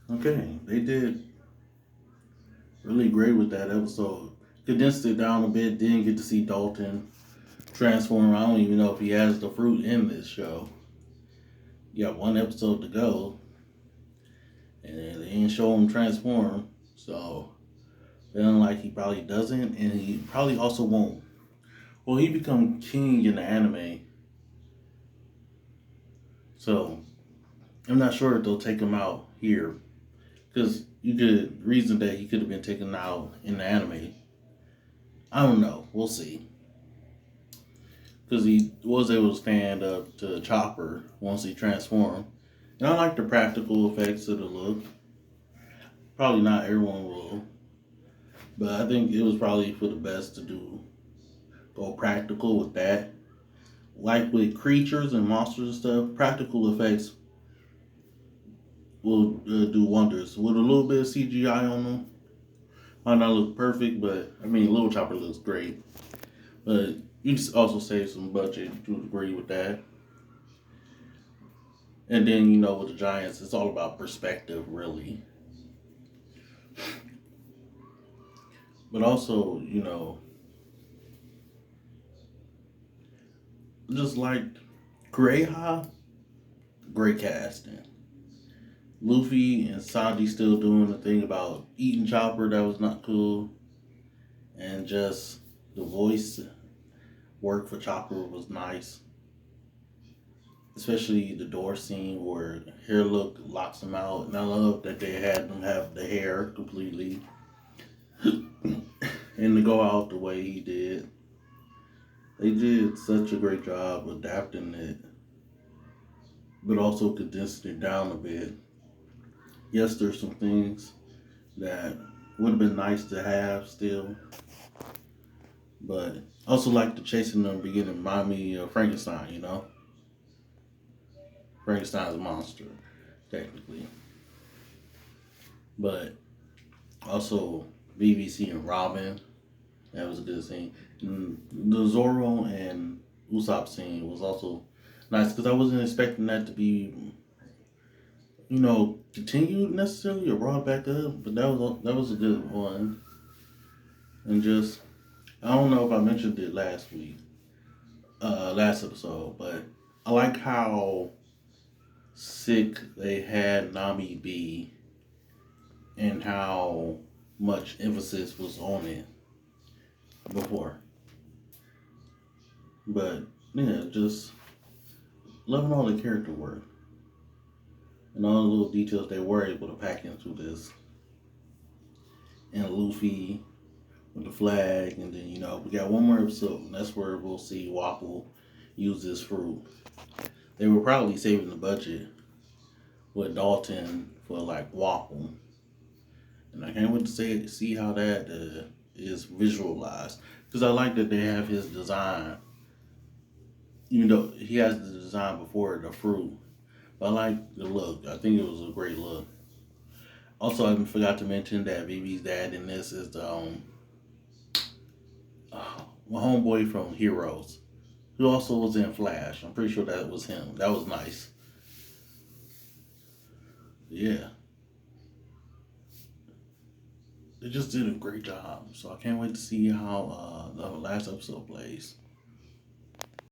Okay, they did really great with that episode. Condensed it down a bit. Didn't get to see Dalton transform. I don't even know if he has the fruit in this show. You got one episode to go, and they didn't show him transform. So feeling like he probably doesn't, and he probably also won't. Well, he become king in the anime, so I'm not sure if they'll take him out here because you could reason that he could have been taken out in the anime. I don't know. We'll see. Because he was able to stand up to Chopper once he transformed. And I like the practical effects of the look. Probably not everyone will, but I think it was probably for the best to go practical with that. Like with creatures and monsters and stuff, practical effects will do wonders. With a little bit of CGI on them, might not look perfect, but I mean, Little Chopper looks great. But you just also save some budget to agree with that. And then with the Giants, it's all about perspective, really. But also, just like Kureha, great casting. Luffy and Sanji still doing the thing about eating Chopper that was not cool, and just the voice work for Chopper was nice. Especially the door scene where Hair Look locks him out, and I love that they had them have the hair completely, and to go out the way he did. They did such a great job adapting it, but also condensing it down a bit. Yes, there's some things that would have been nice to have still, but also like the chasing in the beginning remind me of Frankenstein. Frankenstein's a monster technically, but also BBC and Robin. That was a good scene. And the Zoro and Usopp scene was also nice because I wasn't expecting that to be, continued necessarily or brought back up. But that was a good one. And just I don't know if I mentioned it last week, last episode, but I like how sick they had Nami be and how much emphasis was on it before. But yeah, just loving all the character work and all the little details they were able to pack into this. And Luffy with the flag, and then we got one more episode, and that's where we'll see Wapple use this fruit. They were probably saving the budget with Dalton for like Wapple, and I can't wait to see how that is visualized because I like that they have his design, even though he has the design before the fruit. But I like the look. I think it was a great look. Also, I forgot to mention that BB's dad in this is the my homeboy from Heroes, who also was in Flash. I'm pretty sure that was him. That was nice. Yeah, they just did a great job. So I can't wait to see how the last episode plays.